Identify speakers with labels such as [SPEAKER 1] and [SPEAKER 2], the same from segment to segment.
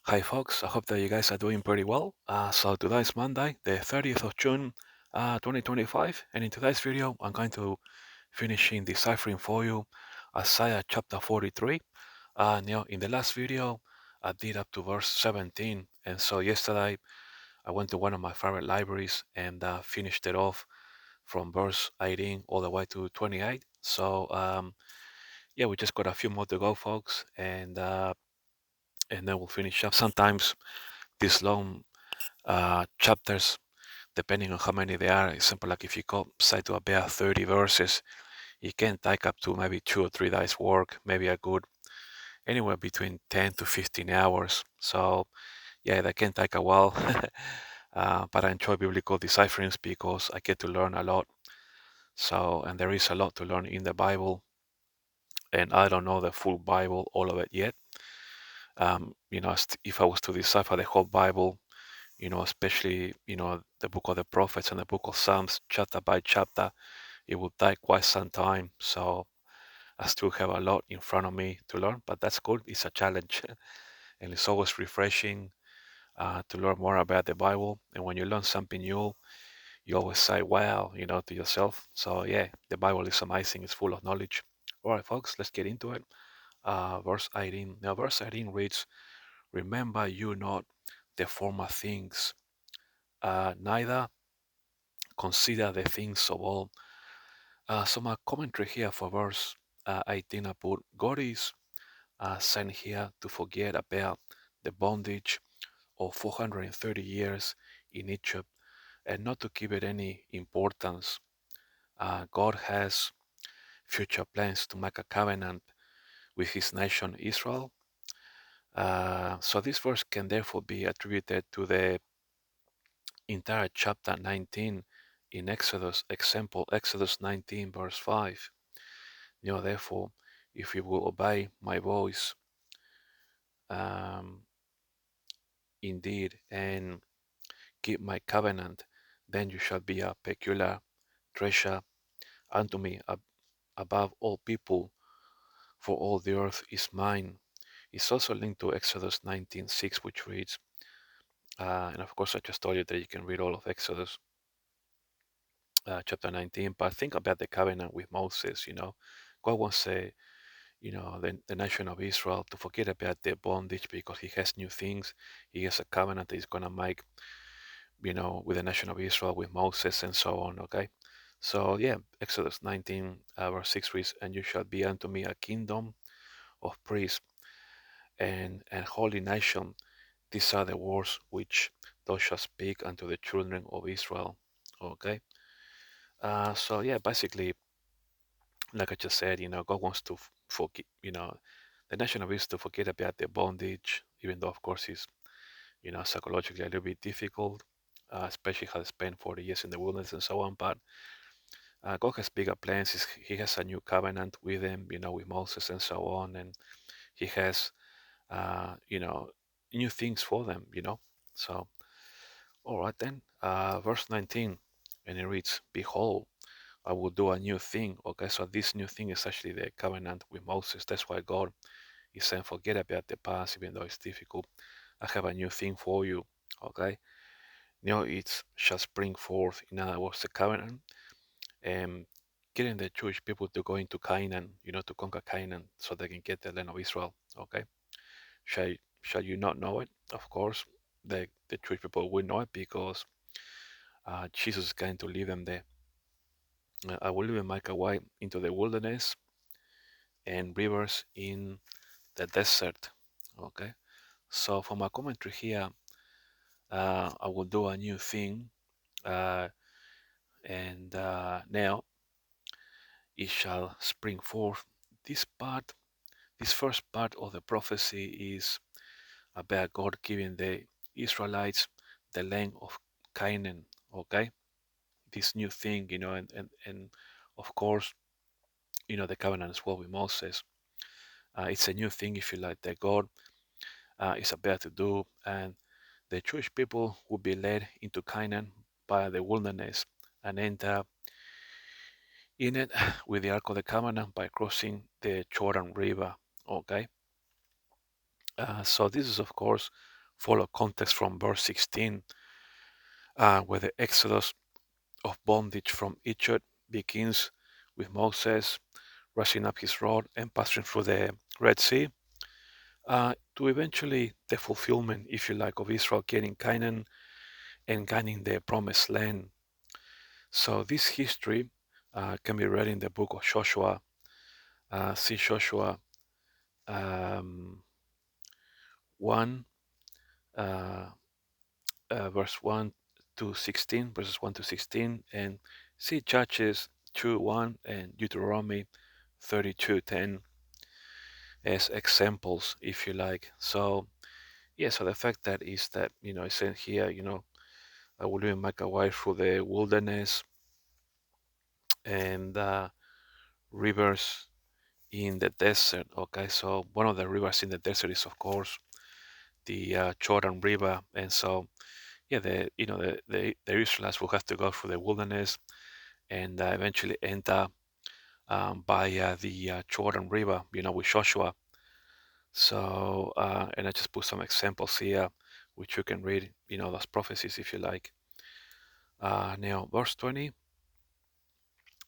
[SPEAKER 1] Hi, folks. I hope that you guys are doing pretty well. So today is Monday, the 30th of June, 2025, and in today's video, I'm going to finishing deciphering for you Isaiah chapter 43. In the last video, I did up to verse 17, and so yesterday I went to one of my favorite libraries and finished it off from verse 18 all the way to 28. Yeah, we just got a few more to go, folks, and then we'll finish up. Sometimes these long chapters, depending on how many there are. Example, like if you go say to about 30 verses, it can take up to maybe 2 or 3 days work, maybe a good anywhere between 10 to 15 hours. So yeah, that can take a while. But I enjoy biblical decipherings because I get to learn a lot. So, and there is a lot to learn in the Bible, and I don't know the full Bible, all of it yet. If I was to decipher the whole Bible, especially, the book of the prophets and the book of Psalms, chapter by chapter, it will take quite some time. So I still have a lot in front of me to learn, but that's good. It's a challenge. And it's always refreshing to learn more about the Bible. And when you learn something new, you always say, wow, to yourself. So yeah, the Bible is amazing. It's full of knowledge. All right, folks, let's get into it. Verse 18. Now, verse 18 reads, remember you not the former things, neither consider the things of old. So my commentary here for verse 18, I put, God is sent here to forget about the bondage of 430 years in Egypt and not to give it any importance. God has future plans to make a covenant with his nation Israel. So this verse can therefore be attributed to the entire chapter 19 in Exodus. Example, Exodus 19, verse 5. Therefore, if you will obey my voice, um, indeed, and keep my covenant, then you shall be a peculiar treasure unto me above all people, for all the earth is mine. It's also linked to Exodus 19:6, which reads, and of course, I just told you that you can read all of Exodus chapter 19, but think about the covenant with Moses. God wants the nation of Israel to forget about their bondage because he has new things. He has a covenant that he's going to make, with the nation of Israel, with Moses and so on, okay? So yeah, Exodus 19, verse 6 reads, and you shall be unto me a kingdom of priests and holy nation. These are the words which thou shalt speak unto the children of Israel, okay? So yeah, basically, like I just said, God wants to forget, the nation of Israel to forget about their bondage, even though, of course, it's, psychologically a little bit difficult, especially how they spent 40 years in the wilderness and so on. But God has bigger plans. He has a new covenant with them, with Moses and so on. And he has, new things for them. So, all right then, verse 19, and it reads, behold, I will do a new thing. Okay, so this new thing is actually the covenant with Moses. That's why God is saying, forget about the past, even though it's difficult. I have a new thing for you. Okay, it shall spring forth. In other words, the covenant, and getting the Jewish people to go into Canaan, to conquer Canaan, so they can get the land of Israel. Okay, shall shall you not know it? Of course, the Jewish people will know it because Jesus is going to lead them there. I will even make a way into the wilderness and rivers in the desert. Okay, so for my commentary here, I will do a new thing, uh, and now it shall spring forth. This part, this first part of the prophecy is about God giving the Israelites the land of Canaan. Okay, this new thing, and of course, the covenant as well with Moses. It's a new thing, if you like, that God is about to do, and the Jewish people will be led into Canaan by the wilderness and enter in it with the Ark of the Covenant by crossing the Jordan River. Okay, so this is, of course, follow context from verse 16, where the exodus of bondage from Egypt begins with Moses rushing up his rod and passing through the Red Sea, to eventually the fulfillment, if you like, of Israel getting Canaan and gaining the promised land. So this history can be read in the book of Joshua. See Joshua 1, uh, verse 1 to 16, verses 1 to 16, and see Judges 2, 1 and Deuteronomy 32:10 as examples, if you like. So, yeah, so the fact that is that, it's saying here, I will even make a way through the wilderness and rivers in the desert. Okay, so one of the rivers in the desert is, of course, the Jordan River, and so yeah, the Israelites will have to go through the wilderness and eventually end up by the Jordan River, with Joshua. So, and I just put some examples here, which you can read, those prophecies if you like. Now, verse 20,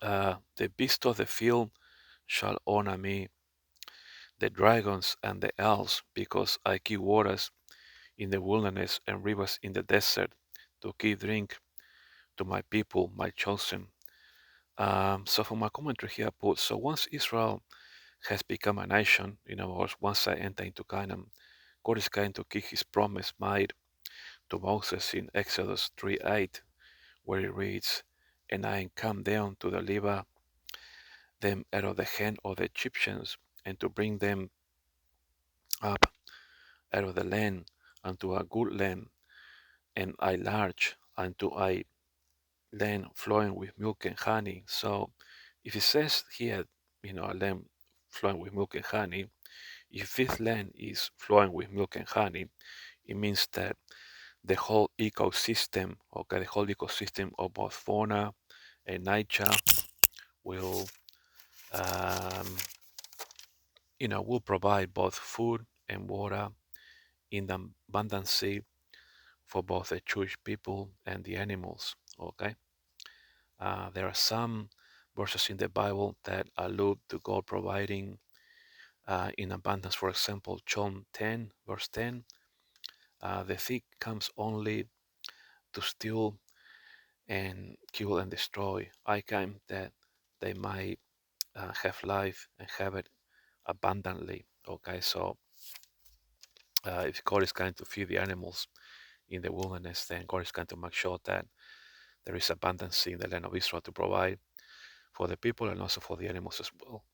[SPEAKER 1] the beast of the field shall honor me, the dragons and the owls, because I give waters in the wilderness and rivers in the desert to give drink to my people, my chosen. So for my commentary here, I put, so once Israel has become a nation, or once I enter into Canaan, God is going to keep his promise made to Moses in Exodus 3:8, where he reads, and I am come down to deliver them out of the hand of the Egyptians, and to bring them up out of the land unto a good land, and a large unto a land flowing with milk and honey. So if it says here, a land flowing with milk and honey, if this land is flowing with milk and honey, it means that the whole ecosystem, okay, the whole ecosystem of both fauna and nature will, um, will provide both food and water in the abundance for both the Jewish people and the animals. Okay, there are some verses in the Bible that allude to God providing in abundance. For example, John 10, verse 10, the thief comes only to steal and kill and destroy. I came that they might have life and have it abundantly. Okay, so if God is going to feed the animals in the wilderness, then God is going to make sure that there is abundance in the land of Israel to provide for the people and also for the animals as well.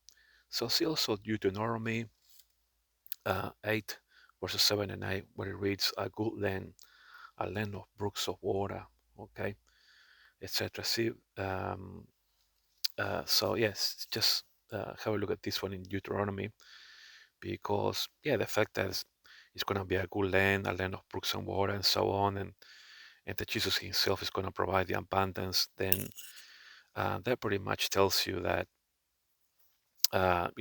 [SPEAKER 1] So see also Deuteronomy 8, verses 7 and 8, where it reads, a good land, a land of brooks of water, okay, etc. See, so yes, just have a look at this one in Deuteronomy, because, yeah, the fact that it's going to be a good land, a land of brooks and water, and so on, and that Jesus himself is going to provide the abundance, then that pretty much tells you that, that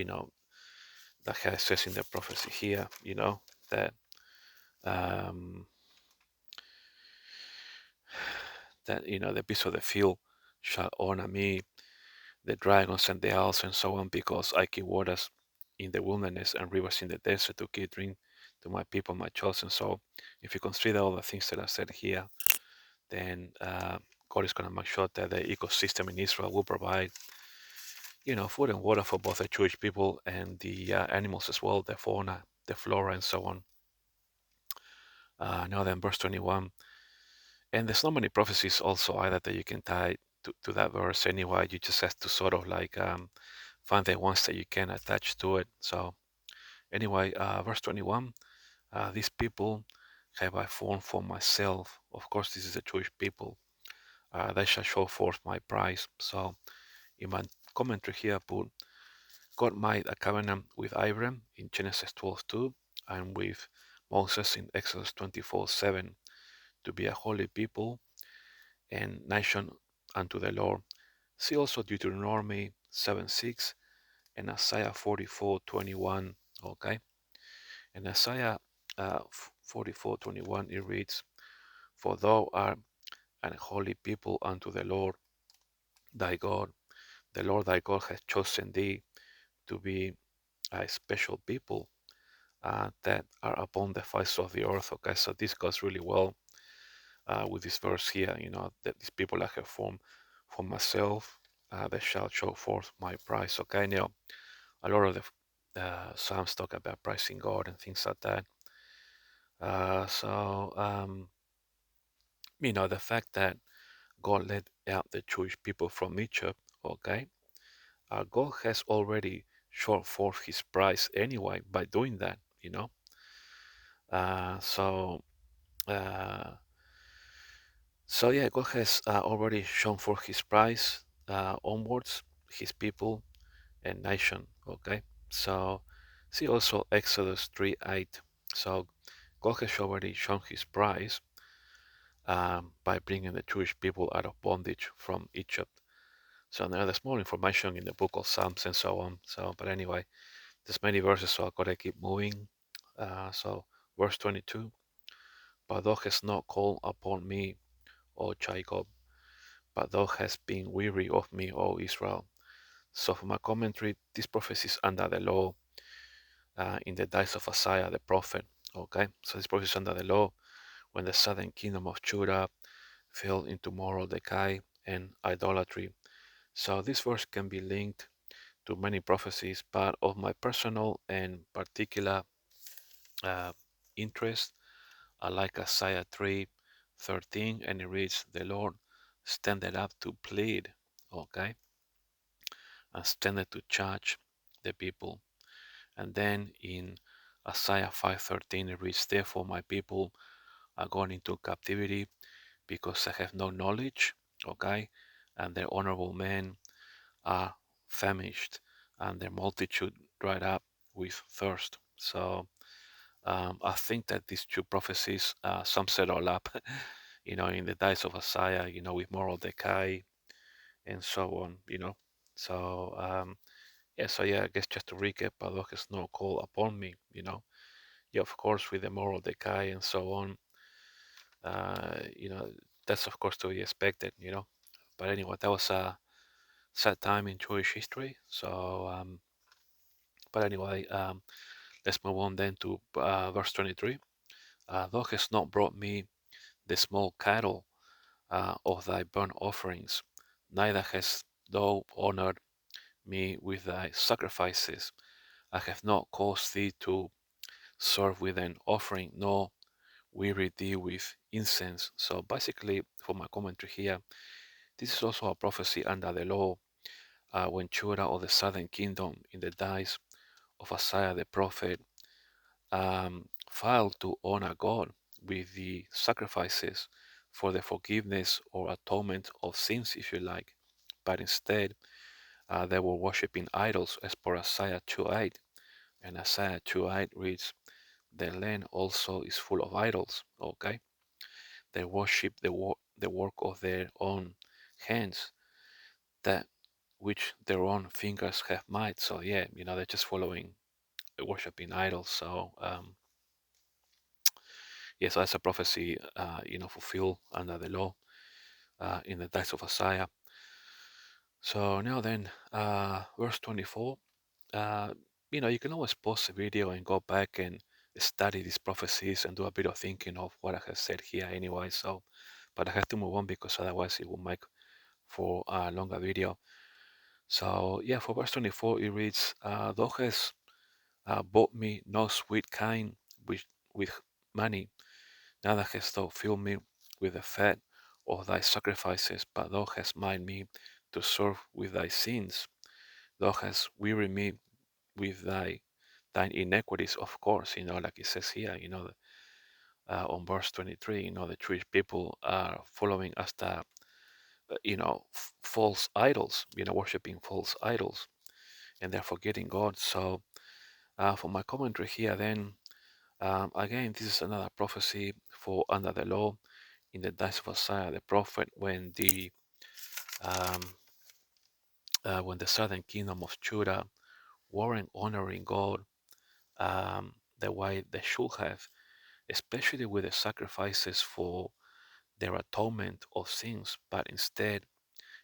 [SPEAKER 1] has says in the prophecy here, that um, the beasts of the field shall honor me, the dragons and the owls and so on, because I keep waters in the wilderness and rivers in the desert to give drink to my people, my chosen. So if you consider all the things that I said here, then God is going to make sure that the ecosystem in Israel will provide, food and water for both the Jewish people and the animals as well, the fauna, the flora, and so on. Now then, verse 21. And there's not many prophecies also either that you can tie to that verse anyway. You just have to sort of like find the ones that you can attach to it. So anyway, verse 21, these people have I formed for myself. Of course, this is the Jewish people. They shall show forth my price. So in my commentary here, I put, God made a covenant with Abraham in Genesis 12:2 and with Moses in Exodus 24:7 to be a holy people and nation unto the Lord. See also Deuteronomy 7:6 and Isaiah 44:21. Okay, and Isaiah 44:21, it reads, "For thou art an holy people unto the Lord thy God. The Lord thy God hath chosen thee to be a special people that are upon the face of the earth." Okay, so this goes really well with this verse here. That these people I have formed for myself, they shall show forth my praise. Okay, now a lot of the Psalms talk about praising God and things like that. The fact that God led out the Jewish people from Egypt, okay, God has already shown forth his praise anyway by doing that, Uh, so, uh, so yeah, God has already shown forth his praise onwards, his people and nation, okay? So, see also Exodus 3:8. So, God has already shown his praise by bringing the Jewish people out of bondage from Egypt. So now there's more information in the book of Psalms and so on. So, but anyway, there's many verses, so I gotta keep moving. So, verse 22: "But thou hast not called upon me, O Jacob, but thou hast been weary of me, O Israel." So, for my commentary, this prophecy is under the law in the days of Isaiah the prophet. Okay, so this prophecy is under the law when the southern kingdom of Judah fell into moral decay and idolatry. So, this verse can be linked to many prophecies, but of my personal and particular uh, interest, I like Isaiah 3:13, and it reads, "The Lord standeth up to plead," okay, and standeth to charge the people. And then in Isaiah 5:13, it reads, "Therefore my people are gone into captivity because they have no knowledge," okay, and their honorable men are famished, and their multitude dried up with thirst. So I think that these two prophecies, some set all up, in the days of Isaiah, with moral decay and so on, So, I guess just to recap, thou hast no call upon me, Yeah, of course, with the moral decay and so on, uh, you know, that's of course to be expected, But anyway, that was a sad time in Jewish history. So, but anyway, let's move on then to verse 23. "Thou hast not brought me the small cattle of thy burnt offerings, neither hast thou honored me with thy sacrifices. I have not caused thee to serve with an offering, nor wearied thee with incense." So basically, for my commentary here, this is also a prophecy under the law when Judah or the southern kingdom in the days of Isaiah the prophet failed to honor God with the sacrifices for the forgiveness or atonement of sins, if you like, but instead they were worshipping idols as per Isaiah 2:8. And Isaiah 2:8 reads, "The land also is full of idols." Okay, they worship the work of their own hands, that which their own fingers have made. So yeah, they're just following, worshiping idols. So yes, that's a prophecy, fulfilled under the law in the days of Isaiah. So now then, verse 24. Uh, you can always pause the video and go back and study these prophecies and do a bit of thinking of what I have said here anyway. So, but I have to move on because otherwise it will make for a longer video. So yeah, for verse 24 it reads, "Thou hast bought me no sweet kind with money, neither hast thou filled me with the fat of thy sacrifices, but thou hast made me to serve with thy sins. Thou hast wearied me with thine iniquities," of course, like it says here, on verse 23, the Jewish people are following after, false idols, worshiping false idols, and they're forgetting God. So, for my commentary here, then, again, this is another prophecy for under the law in the days of Isaiah the prophet, um, when the southern kingdom of Judah weren't honoring God the way they should have, especially with the sacrifices for their atonement of sins, but instead,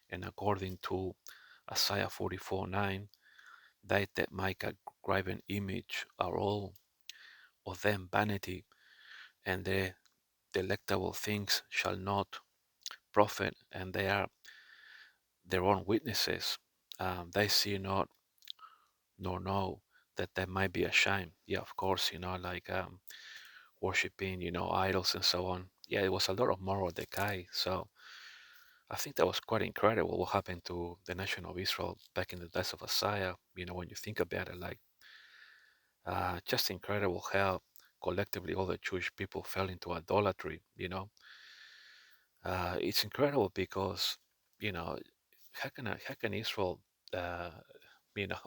[SPEAKER 1] and according to Isaiah 44:9, they that make a graven image are all of them vanity, and the delectable things shall not profit, and they are their own witnesses. They see not nor know that they might be ashamed. Yeah, of course, like worshiping, idols and so on. Yeah, it was a lot of moral decay. So I think that was quite incredible what happened to the nation of Israel back in the days of Isaiah. When you think about it, like just incredible how collectively all the Jewish people fell into idolatry. It's incredible because you know how can Israel uh, you know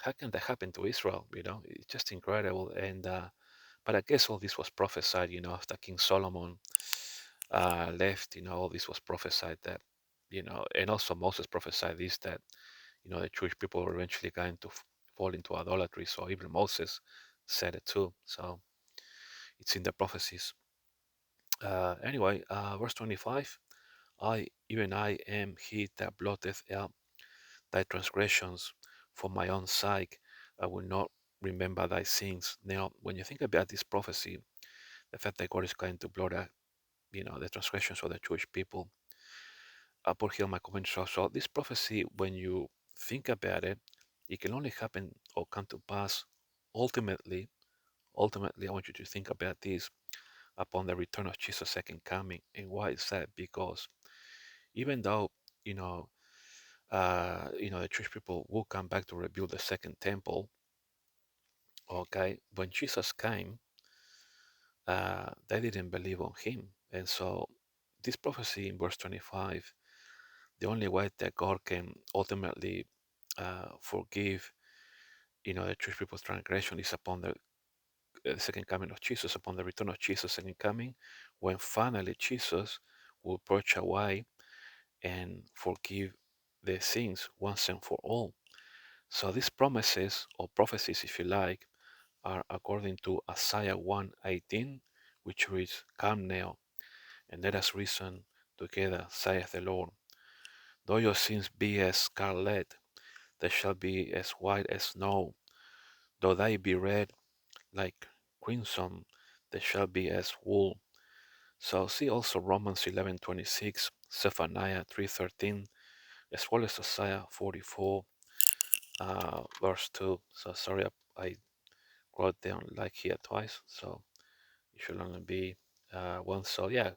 [SPEAKER 1] how can that happen to Israel? It's just incredible. And but I guess all this was prophesied. After King Solomon left, all this was prophesied that and also Moses prophesied this that the Jewish people were eventually going to fall into idolatry. So even Moses said it too. So it's in the prophecies. Anyway, verse 25. I am he that blotteth out thy transgressions for my own sake. I will not remember thy sins. Now, when you think about this prophecy, the fact that God is going to blot out, the transgressions of the Jewish people, I put here my comment. So this prophecy, when you think about it, it can only happen or come to pass ultimately. Ultimately, I want you to think about this upon the return of Jesus' second coming. And why is that? Because even though, you know, the Jewish people will come back to rebuild the second temple. Okay, when Jesus came, they didn't believe on him, and so this prophecy in verse 25, the only way that God can ultimately forgive, the Jewish people's transgression is upon the second coming of Jesus, upon the return of Jesus' second coming, when finally Jesus will purge away and forgive the sins once and for all. So these promises or prophecies, if you like, are according to Isaiah 1:18, which reads, Come now, and let us reason together, saith the Lord. Though your sins be as scarlet, they shall be as white as snow. Though they be red like crimson, they shall be as wool. So see also Romans 11:26, Zephaniah 3:13, as well as Isaiah 44, verse 2. So sorry, I wrote down like here twice, so it should only be one. So yeah,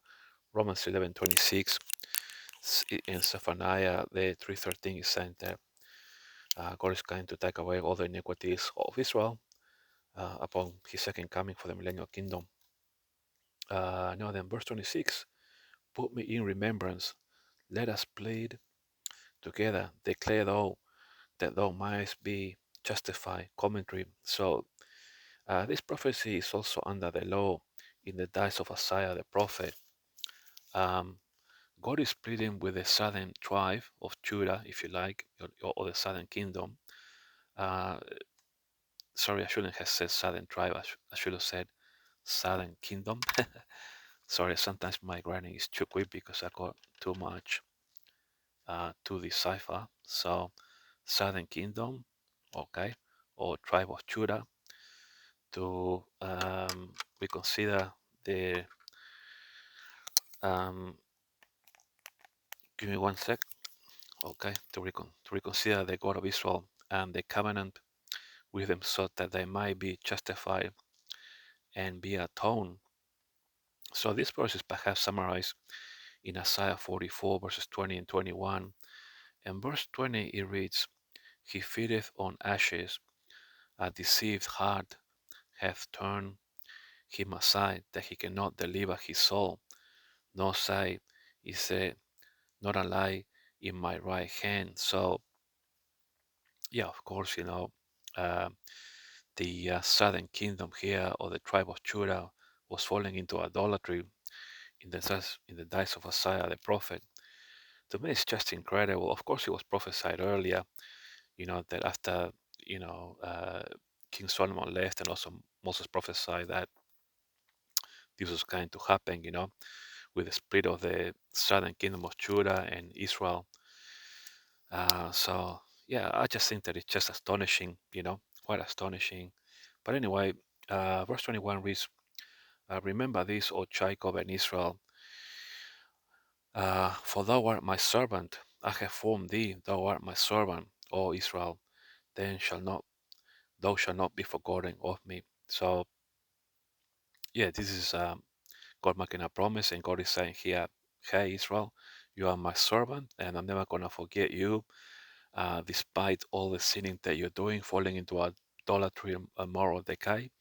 [SPEAKER 1] Romans 11:26 in Zephaniah the 3:13 is saying that God is going to take away all the iniquities of Israel upon His second coming for the millennial kingdom. Now then, verse 26: Put me in remembrance, let us plead together, declare thou that thou mightest be justified. Commentary. So this prophecy is also under the law in the days of Isaiah the prophet. Um, God is pleading with the southern tribe of Judah, if you like, or the southern kingdom. Uh, Sorry, I shouldn't have said southern tribe. I should have said southern kingdom. Sorry, sometimes my writing is too quick because I got too much to decipher. So, southern kingdom, okay, or tribe of Judah, to reconsider the. Um, Give me one sec. Okay, to reconsider the God of Israel and the covenant with them so that they might be justified and be atoned. So this verse is perhaps summarized in Isaiah 44 verses 20 and 21. And verse 20 it reads, He feedeth on ashes, a deceived heart hath turned him aside, that he cannot deliver his soul, nor say, is there not a lie in my right hand. So yeah, of course, uh, the southern kingdom here, or the tribe of Judah, was falling into idolatry in the days of Isaiah the prophet. To me, it's just incredible. Of course, it was prophesied earlier, that after, King Solomon left, and also Moses prophesied that this was going to happen, with the split of the southern kingdom of Judah and Israel. So yeah, I just think that it's just astonishing, quite astonishing. But anyway, verse 21 reads, remember this, O Jacob and Israel, for thou art my servant. I have formed thee, thou art my servant, O Israel. Then thou shalt not be forgotten of me. So yeah, this is God making a promise, and God is saying here, hey Israel, you are my servant, and I'm never gonna forget you, despite all the sinning that you're doing, falling into idolatry and moral decay.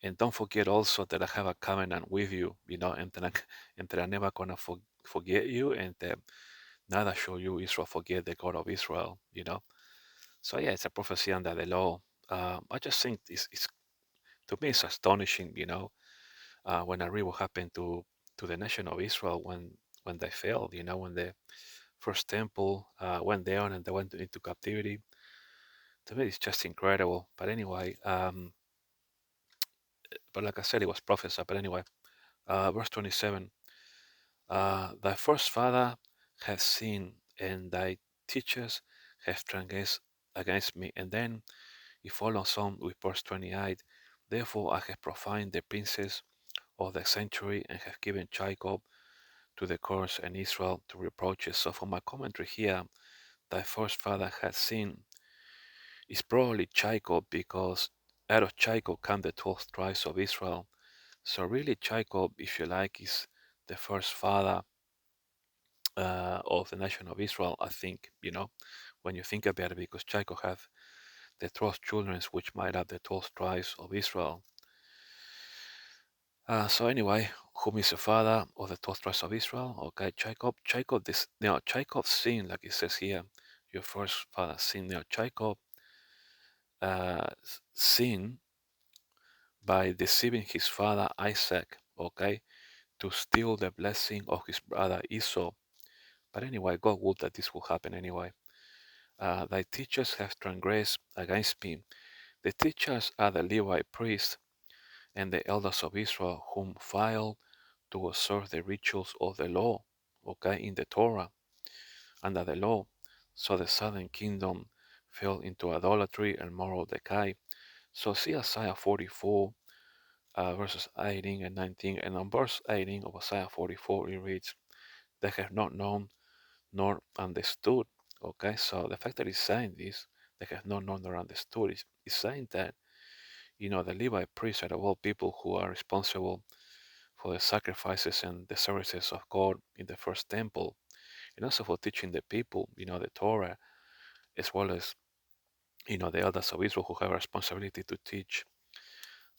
[SPEAKER 1] And don't forget also that I have a covenant with you, and that I'm never gonna forget you, and that neither shall you, Israel, forget the God of Israel. So yeah, it's a prophecy under the law. I just think it's to me it's astonishing, when I read what happened to the nation of Israel when they failed, when the first temple went down and they went into captivity. To me, it's just incredible. But anyway, but like I said, it was prophesied. But anyway, verse 27: Thy first father hath sinned, and thy teachers have transgressed against me. And then it follows on with verse 28: Therefore I have profaned the princes of the sanctuary and have given Jacob to the curse and Israel to reproaches. So for my commentary here, thy first father had sinned is probably Jacob, because out of Jacob come the 12 tribes of Israel. So really Jacob, if you like, is the first father of the nation of Israel, I think, when you think about it, because Jacob had the 12 children which made up the 12 tribes of Israel. So anyway, whom is the father of the 12 tribes of Israel? Okay, Jacob. Jacob sinned, like it says here, your first father sinned. Now Jacob sinned by deceiving his father Isaac, okay, to steal the blessing of his brother Esau. But anyway, God would that this will happen anyway. Thy teachers have transgressed against me. The teachers are the Levite priests and the elders of Israel, whom failed to observe the rituals of the law, okay, in the Torah, under the law. So the southern kingdom fell into idolatry and moral decay. So see Isaiah 44, verses 18 and 19. And on verse 18 of Isaiah 44, it reads, They have not known nor understood. Okay, so the fact that it's saying this, they have not known nor understood, is saying that, the Levite priests are all people who are responsible for the sacrifices and the services of God in the first temple, and also for teaching the people, the Torah, as well as, the elders of Israel who have a responsibility to teach,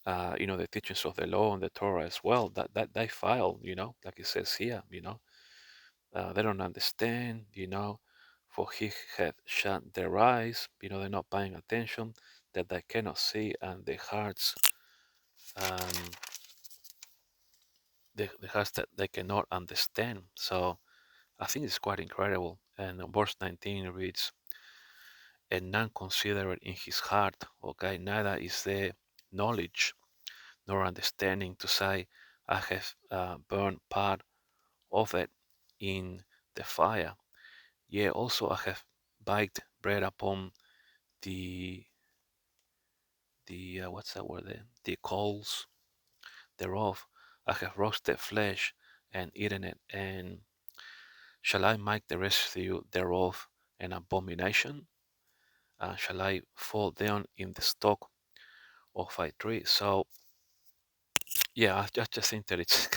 [SPEAKER 1] the teachings of the law and the Torah as well. That they fail, like it says here, they don't understand, for he had shut their eyes, they're not paying attention, that they cannot see, and their hearts, um, the hearts that they cannot understand. So I think it's quite incredible. And verse 19 reads, And none considered in his heart, okay, neither is there knowledge nor understanding to say, I have burned part of it in the fire. Yea, also I have baked bread upon the what's that word there? The coals thereof. I have roasted flesh and eaten it, and shall I make the residue thereof an abomination? Shall I fall down in the stock of a tree? So yeah, I just think that it's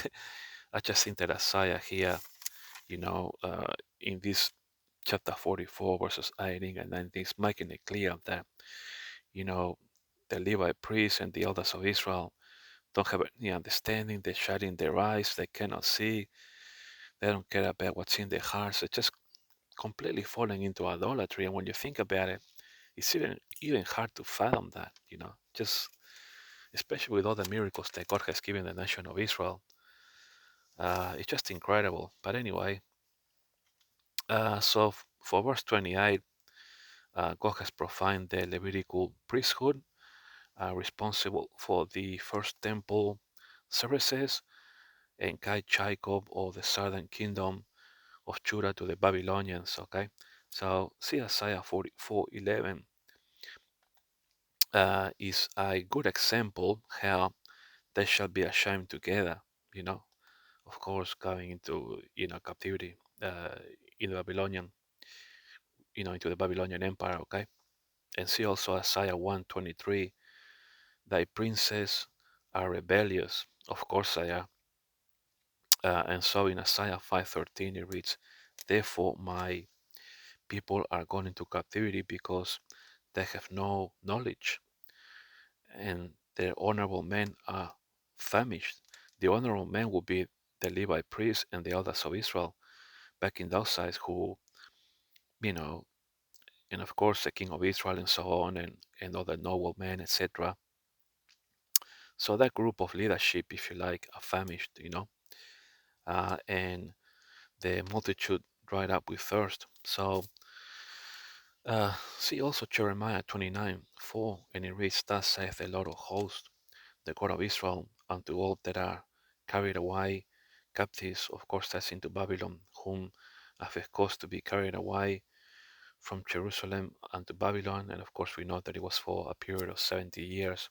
[SPEAKER 1] I just think that Isaiah here, in this chapter 44 verses 18 and 19 is making it clear that, you know, the Levite priests and the elders of Israel don't have any understanding. They're shutting their eyes. They cannot see. They don't care about what's in their hearts. They're just completely falling into idolatry. And when you think about it, it's even hard to fathom that, just especially with all the miracles that God has given the nation of Israel. It's just incredible. But anyway, so for verse 28, God has profaned the Levitical priesthood, responsible for the first temple Xerxes and Kai Jacob or the southern kingdom of Judah to the Babylonians. Okay, so see Isaiah 44:11 is a good example how they shall be ashamed together. You know, of course, going into captivity in the Babylonian, into the Babylonian Empire. Okay, and see also Isaiah 1:23, thy princes are rebellious. Of course they are. And so in Isaiah 5:13 it reads, therefore my people are going into captivity because they have no knowledge, and their honorable men are famished. The honorable men will be the Levite priests and the elders of Israel back in those sides who, you know, and of course the king of Israel and so on, and other noble men, etc. So that group of leadership, if you like, are famished, and the multitude dried up with thirst. So see also Jeremiah 29:4, and it reads, thus saith the Lord of hosts, the God of Israel, unto all that are carried away captives, of course that's into Babylon, whom I have caused to be carried away from Jerusalem unto Babylon, and of course we know that it was for a period of 70 years.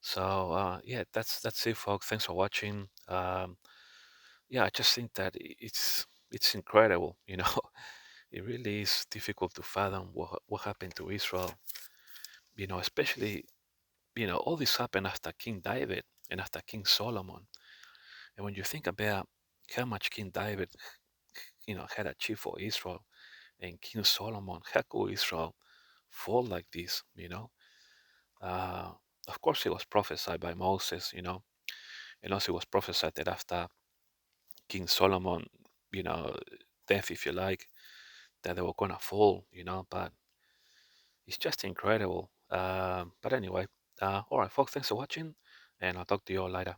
[SPEAKER 1] So yeah, that's it, folks. Thanks for watching. Yeah, I just think that it's incredible. It really is difficult to fathom what happened to Israel. Especially all this happened after King David and after King Solomon. And when you think about how much King David, had achieved for Israel, and King Solomon, how could Israel fall like this? Uh, of course, it was prophesied by Moses, and also it was prophesied that after King Solomon, you know, death, if you like, that they were gonna fall. But it's just incredible. But anyway, all right, folks, thanks for watching, and I'll talk to you all later.